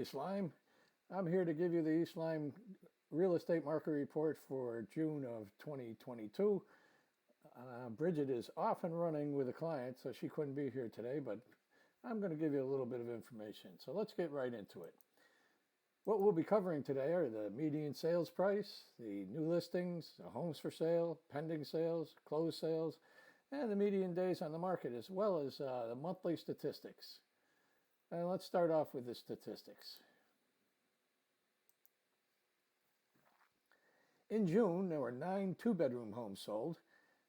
East Lyme. I'm here to give you the East Lyme real estate market report for June of 2022. Bridget is off and running with a client, so she couldn't be here today, but I'm going to give you a little bit of information. So let's get right into it. What we'll be covering today are the median sales price, the new listings, the homes for sale, pending sales, closed sales, and the median days on the market, as well as the monthly statistics. And let's start off with the statistics. In June, there were 9 two-bedroom homes sold,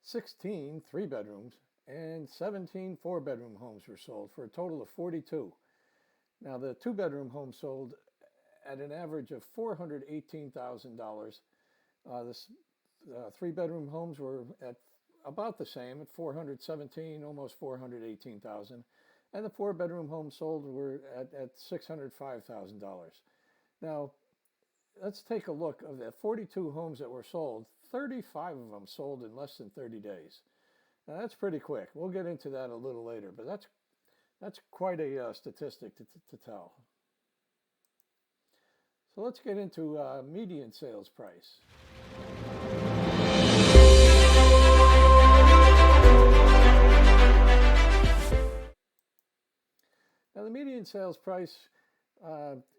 16 three-bedrooms, and 17 four-bedroom homes were sold for a total of 42. Now, the two-bedroom homes sold at an average of $418,000. The three-bedroom homes were at about the same at $417,000, almost $418,000, and the four-bedroom homes sold were at $605,000. Now, let's take a look. Of the 42 homes that were sold, 35 of them sold in less than 30 days. Now, that's pretty quick. We'll get into that a little later, but that's quite a statistic to tell. So let's get into median sales price. Now, the median sales price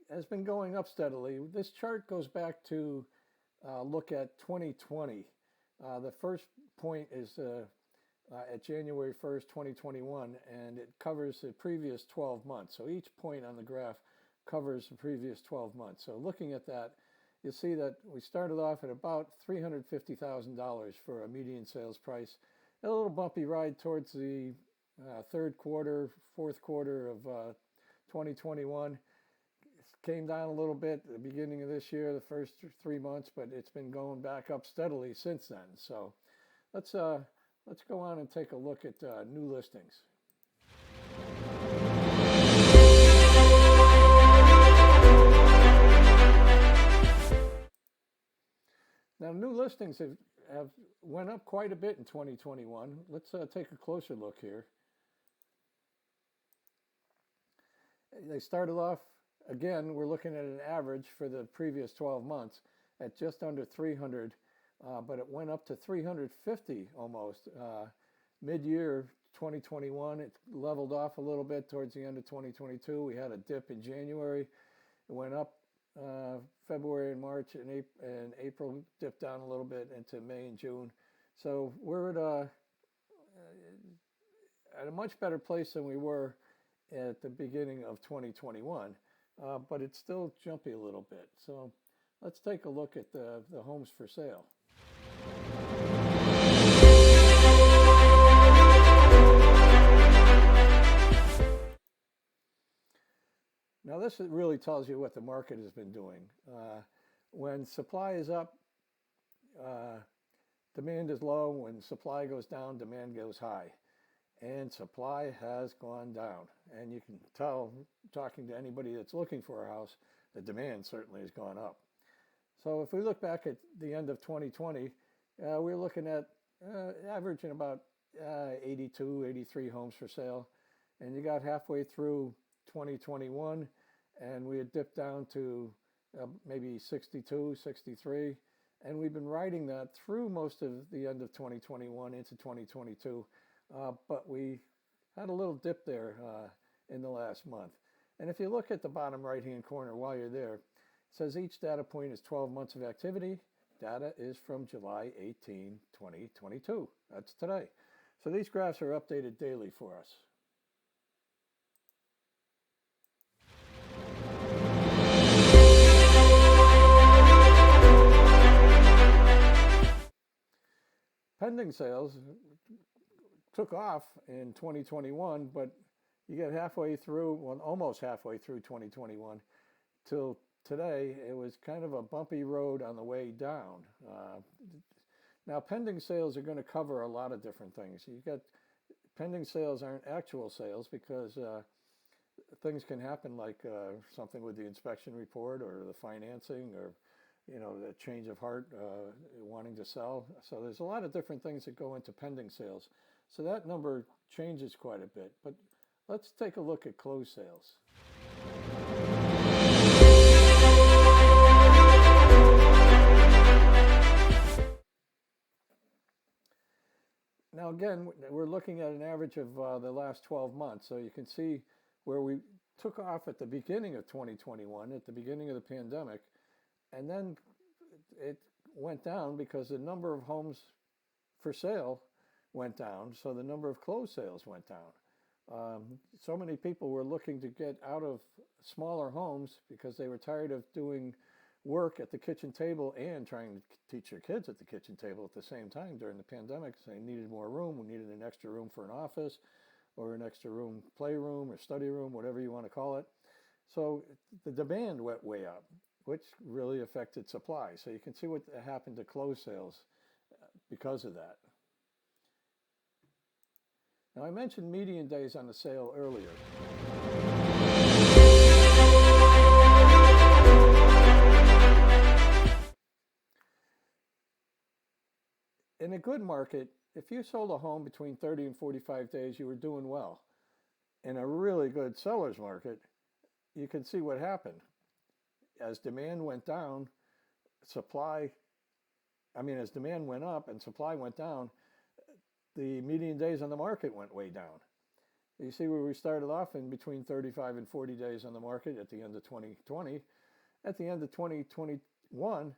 has been going up steadily. This chart goes back to look at 2020. The first point is at January 1st, 2021, and it covers the previous 12 months. So each point on the graph covers the previous 12 months. So looking at that, you'll see that we started off at about $350,000 for a median sales price. A little bumpy ride towards the third quarter, fourth quarter of 2021. Came down a little bit at the beginning of this year, the first 3 months, but it's been going back up steadily since then. So let's go on and take a look at new listings. Now, new listings have went up quite a bit in 2021. Let's take a closer look here. They started off, again, we're looking at an average for the previous 12 months at just under 300, but it went up to 350 almost. Mid-year 2021, it leveled off a little bit towards the end of 2022. We had a dip in January. It went up February and March, and April dipped down a little bit into May and June. So we're at a much better place than we were at the beginning of 2021, but it's still jumpy a little bit. So let's take a look at the homes for sale. Now, this really tells you what the market has been doing. When supply is up, demand is low. When supply goes down, demand goes high. And supply has gone down. And you can tell, talking to anybody that's looking for a house, the demand certainly has gone up. So if we look back at the end of 2020, we're looking at averaging about 82, 83 homes for sale. And you got halfway through 2021, and we had dipped down to maybe 62, 63. And we've been riding that through most of the end of 2021 into 2022. But we had a little dip there in the last month. And if you look at the bottom right-hand corner while you're there, it says each data point is 12 months of activity. Data is from July 18, 2022. That's today. So these graphs are updated daily for us. Pending sales took off in 2021, but you get halfway through, well, almost halfway through 2021 till today. It was kind of a bumpy road on the way down. Now, pending sales are going to cover a lot of different things. You got pending sales aren't actual sales because things can happen, like something with the inspection report or the financing, or the change of heart, wanting to sell. So there's a lot of different things that go into pending sales. So that number changes quite a bit. But let's take a look at closed sales. again, we're looking at an average of the last 12 months. So you can see where we took off at the beginning of 2021, at the beginning of the pandemic, and then it went down because the number of homes for sale went down, so the number of closed sales went down. So many people were looking to get out of smaller homes because they were tired of doing work at the kitchen table and trying to teach their kids at the kitchen table at the same time during the pandemic. So they needed more room. We needed an extra room for an office or an extra room, playroom or study room, whatever you want to call it. So the demand went way up, which really affected supply. So you can see what happened to closed sales because of that. Now I mentioned median days on the sale earlier. In a good market, if you sold a home between 30 and 45 days, you were doing well. In a really good seller's market, you can see what happened. As demand went down, as demand went up and supply went down, the median days on the market went way down. You see where we started off in between 35 and 40 days on the market at the end of 2020. At the end of 2021,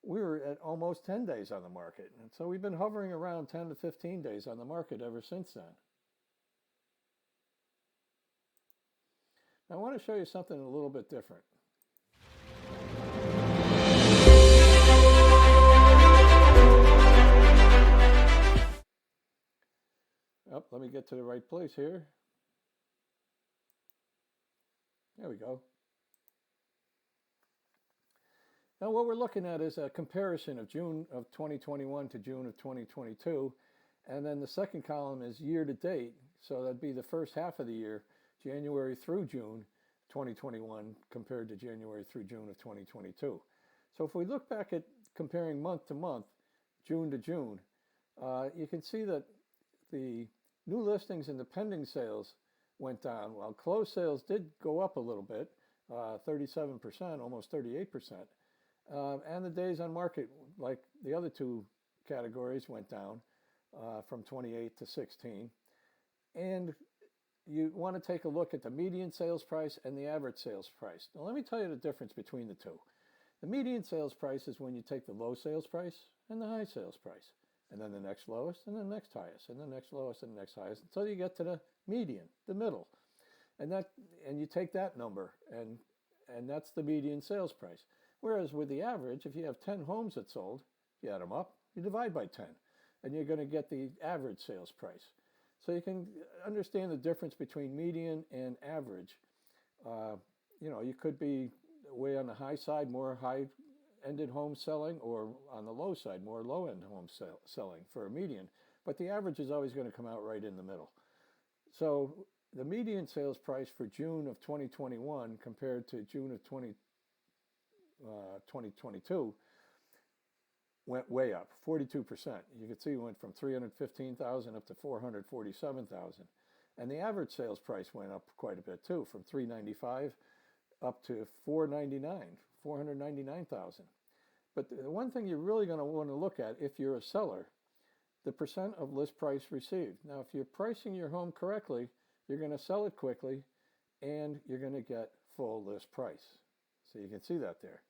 we were at almost 10 days on the market. And so we've been hovering around 10 to 15 days on the market ever since then. Now I want to show you something a little bit different. Oh, let me get to the right place here. There we go. Now what we're looking at is a comparison of June of 2021 to June of 2022. And then the second column is year to date. So that'd be the first half of the year, January through June 2021 compared to January through June of 2022. So if we look back at comparing month to month, June to June, you can see that the new listings and the pending sales went down, while closed sales did go up a little bit, 37%, almost 38%. And the days on market, like the other two categories, went down from 28 to 16. And you want to take a look at the median sales price and the average sales price. Now let me tell you the difference between the two. The median sales price is when you take the low sales price and the high sales price, and then the next lowest and the next highest and the next lowest and the next highest until you get to the median, the middle. And you take that number and that's the median sales price. Whereas with the average, if you have 10 homes that sold, you add them up, you divide by 10, and you're going to get the average sales price. So you can understand the difference between median and average. You could be way on the high side, more high-ended homes selling, or on the low side, more low-end homes selling for a median. But the average is always going to come out right in the middle. So the median sales price for June of 2021 compared to June of 2022 went way up, 42%. You can see it went from 315,000 up to 447,000. And the average sales price went up quite a bit too, from 395 up to 499,000. But the one thing you're really going to want to look at if you're a seller, the percent of list price received. Now, if you're pricing your home correctly, you're going to sell it quickly and you're going to get full list price. So you can see that there.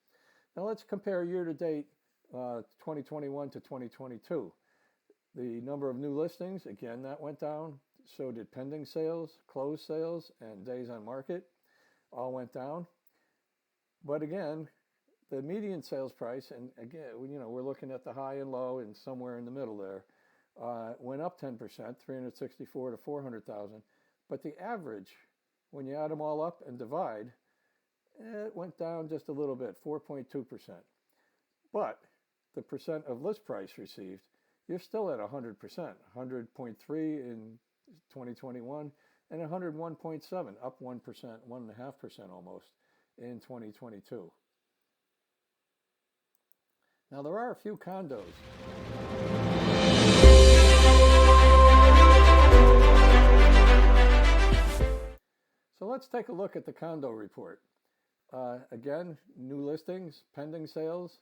Now let's compare year-to-date 2021 to 2022. The number of new listings, again, that went down. So did pending sales, closed sales, and days on market. All went down. But again, the median sales price, and again, we're looking at the high and low and somewhere in the middle there, went up 10%, 364 to 400,000. But the average, when you add them all up and divide, it went down just a little bit, 4.2%. But the percent of list price received, you're still at 100%, 100.3 in 2021 and 101.7, up 1%, 1.5% almost in 2022. Now there are a few condos. So let's take a look at the condo report. Again, new listings, pending sales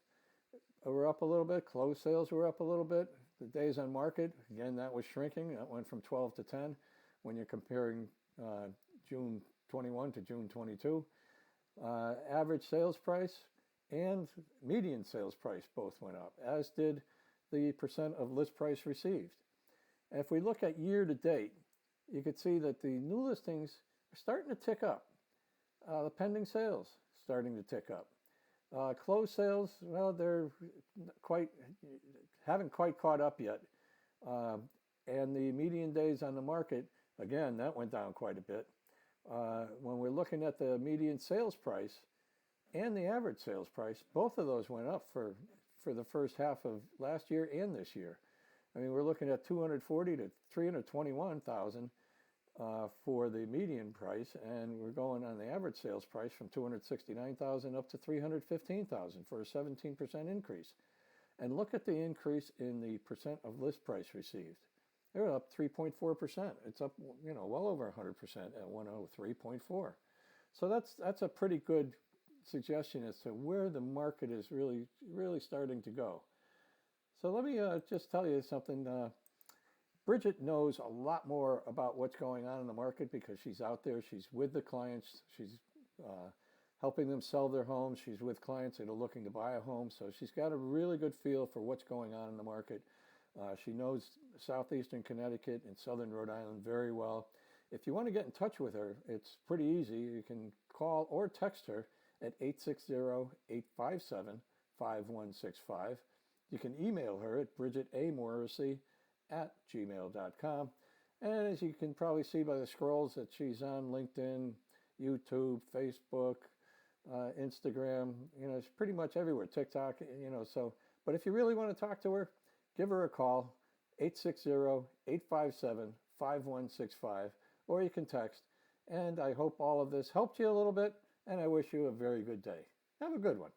were up a little bit, closed sales were up a little bit, the days on market, again, that was shrinking. That went from 12 to 10 when you're comparing June 21 to June 22. Average sales price and median sales price both went up, as did the percent of list price received. And if we look at year to date, you can see that the new listings are starting to tick up. The pending sales starting to tick up. Closed sales, well, they're haven't quite caught up yet. And the median days on the market, again, that went down quite a bit. When we're looking at the median sales price and the average sales price, both of those went up for the first half of last year and this year. I mean, we're looking at 240 to 321,000 for the median price, and we're going on the average sales price from 269,000 up to 315,000 for a 17% increase. And look at the increase in the percent of list price received. They're up 3.4%. It's up, well over 100% at 103.4. So that's a pretty good suggestion as to where the market is really starting to go. So let me just tell you something. Bridget knows a lot more about what's going on in the market because she's out there. She's with the clients. She's helping them sell their homes. She's with clients that are looking to buy a home. So she's got a really good feel for what's going on in the market. She knows southeastern Connecticut and southern Rhode Island very well. If you want to get in touch with her, it's pretty easy. You can call or text her at 860-857-5165. You can email her at bridgetamorrissey@gmail.com. And as you can probably see by the scrolls that she's on LinkedIn, YouTube, Facebook, Instagram, it's pretty much everywhere, TikTok, so. But if you really want to talk to her, give her a call, 860-857-5165, or you can text. And I hope all of this helped you a little bit, and I wish you a very good day. Have a good one.